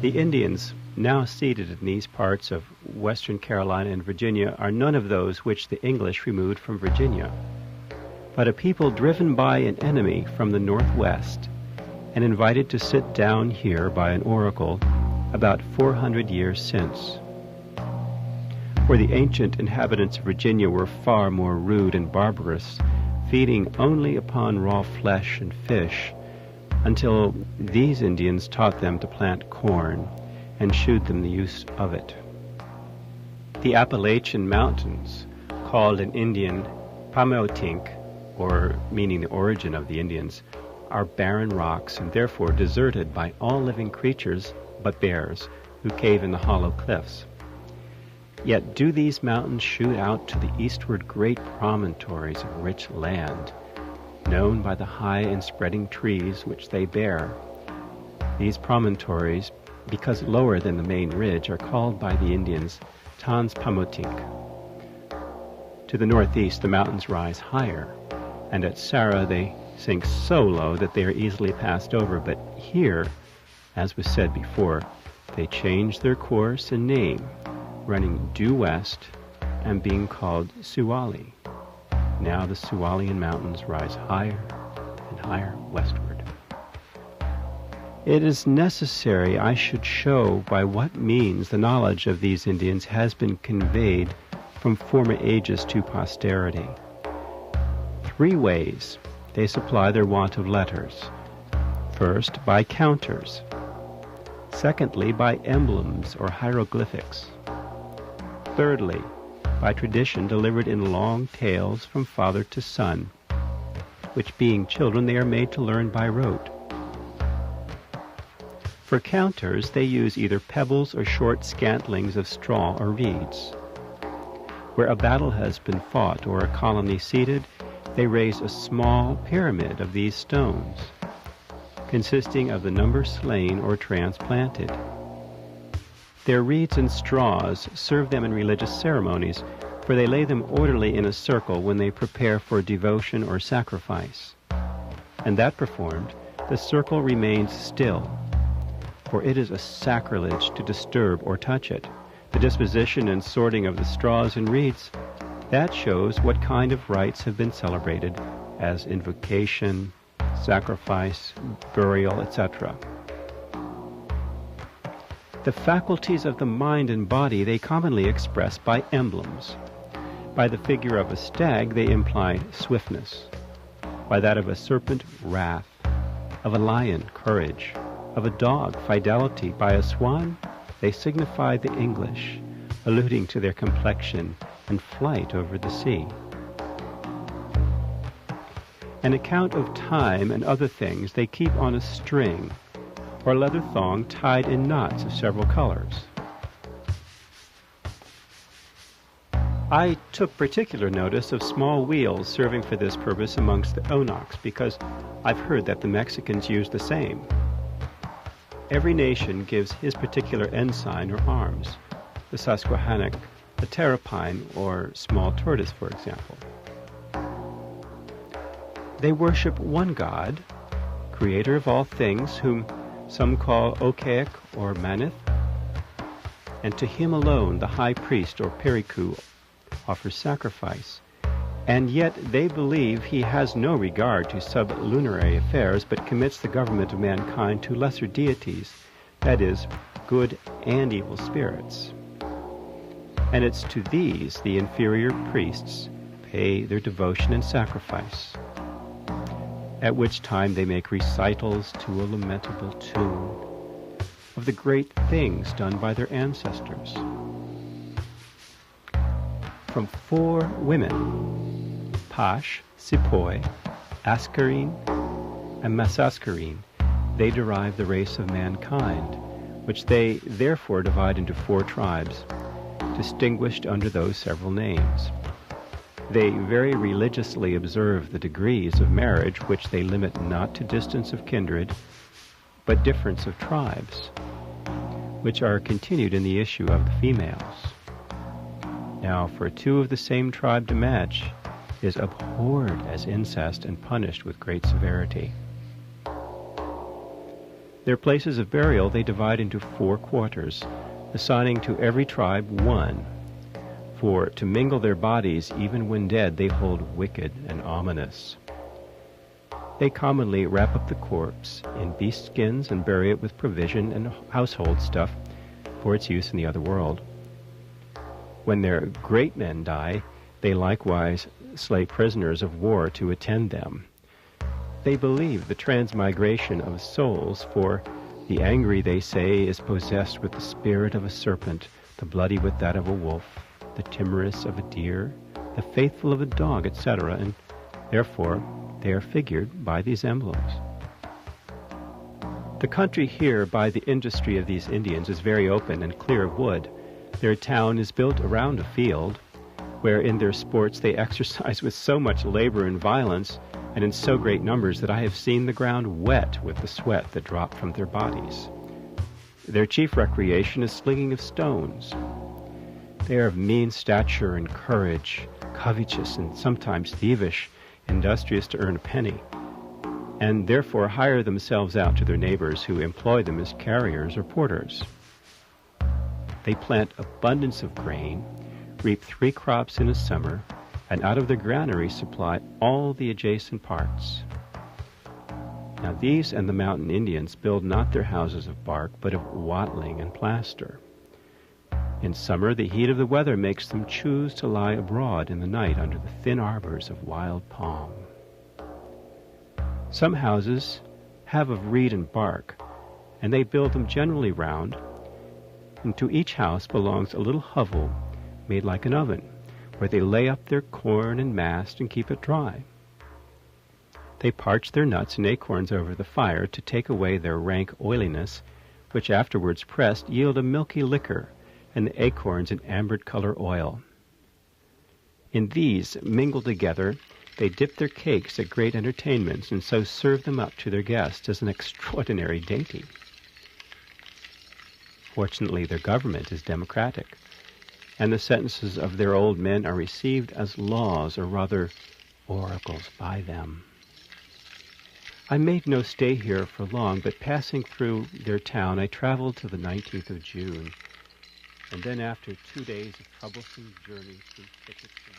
The Indians now seated in these parts of western Carolina and Virginia are none of those which the English removed from Virginia, but a people driven by an enemy from the northwest and invited to sit down here by an oracle about 400 years since. For the ancient inhabitants of Virginia were far more rude and barbarous, feeding only upon raw flesh and fish, until these Indians taught them to plant corn and shewed them the use of it. The Appalachian Mountains, called in Indian Pameotink, or meaning the origin of the Indians, are barren rocks and therefore deserted by all living creatures but bears, who cave in the hollow cliffs. Yet do these mountains shoot out to the eastward great promontories of rich land, known by the high and spreading trees which they bear. These promontories, because lower than the main ridge, are called by the Indians Tanspamotink. To the northeast the mountains rise higher, and at Sarah they sink so low that they are easily passed over, but here, as was said before, they change their course and name, running due west and being called Suwali. Now the Suwalian mountains rise higher and higher westward. It is necessary I should show by what means the knowledge of these Indians has been conveyed from former ages to posterity. 3 ways they supply their want of letters. First, by counters. Secondly, by emblems or hieroglyphics. Thirdly, by tradition delivered in long tales from father to son, which being children they are made to learn by rote. For counters they use either pebbles or short scantlings of straw or reeds. Where a battle has been fought or a colony seated, they raise a small pyramid of these stones, consisting of the number slain or transplanted. Their reeds and straws serve them in religious ceremonies, for they lay them orderly in a circle when they prepare for devotion or sacrifice. And that performed, the circle remains still, for it is a sacrilege to disturb or touch it. The disposition and sorting of the straws and reeds, that shows what kind of rites have been celebrated, as invocation, sacrifice, burial, etc. The faculties of the mind and body they commonly express by emblems. By the figure of a stag they imply swiftness. By that of a serpent, wrath. Of a lion, courage. Of a dog, fidelity. By a swan they signify the English, alluding to their complexion and flight over the sea. An account of time and other things they keep on a string, or leather thong tied in knots of several colors. I took particular notice of small wheels serving for this purpose amongst the Onoks, because I've heard that the Mexicans use the same. Every nation gives his particular ensign or arms, the Susquehannock, the terrapine, or small tortoise, for example. They worship one God, creator of all things, whom some call Okek or Manith, and to him alone the high priest or Periku offers sacrifice. And yet they believe he has no regard to sublunary affairs, but commits the government of mankind to lesser deities, that is, good and evil spirits. And it's to these the inferior priests pay their devotion and sacrifice, at which time they make recitals to a lamentable tune of the great things done by their ancestors. From 4 women, Pash, Sepoy, Askarine, and Masaskarine, they derive the race of mankind, which they therefore divide into 4 tribes, distinguished under those several names. They very religiously observe the degrees of marriage, which they limit not to distance of kindred, but difference of tribes, which are continued in the issue of the females. Now, for 2 of the same tribe to match is abhorred as incest and punished with great severity. Their places of burial they divide into 4 quarters, assigning to every tribe one. For to mingle their bodies, even when dead, they hold wicked and ominous. They commonly wrap up the corpse in beast skins and bury it with provision and household stuff for its use in the other world. When their great men die, they likewise slay prisoners of war to attend them. They believe the transmigration of souls, for the angry, they say, is possessed with the spirit of a serpent, the bloody with that of a wolf, the timorous of a deer, the faithful of a dog, etc., and therefore they are figured by these emblems. The country here, by the industry of these Indians, is very open and clear of wood. Their town is built around a field, where in their sports they exercise with so much labor and violence, and in so great numbers, that I have seen the ground wet with the sweat that dropped from their bodies. Their chief recreation is slinging of stones. They are of mean stature and courage, covetous and sometimes thievish, industrious to earn a penny, and therefore hire themselves out to their neighbors, who employ them as carriers or porters. They plant abundance of grain, reap 3 crops in a summer, and out of their granary supply all the adjacent parts. Now these and the mountain Indians build not their houses of bark, but of watling and plaster. In summer, the heat of the weather makes them choose to lie abroad in the night under the thin arbors of wild palm. Some houses have of reed and bark, and they build them generally round, and to each house belongs a little hovel made like an oven, where they lay up their corn and mast and keep it dry. They parch their nuts and acorns over the fire to take away their rank oiliness, which afterwards pressed yield a milky liquor, and the acorns an amber-color oil. In these, mingled together, they dip their cakes at great entertainments, and so serve them up to their guests as an extraordinary dainty. Fortunately, their government is democratic, and the sentences of their old men are received as laws, or rather oracles, by them. I made no stay here for long, but passing through their town, I traveled to the 19th of June, and then after 2 days of troublesome journey through thickets and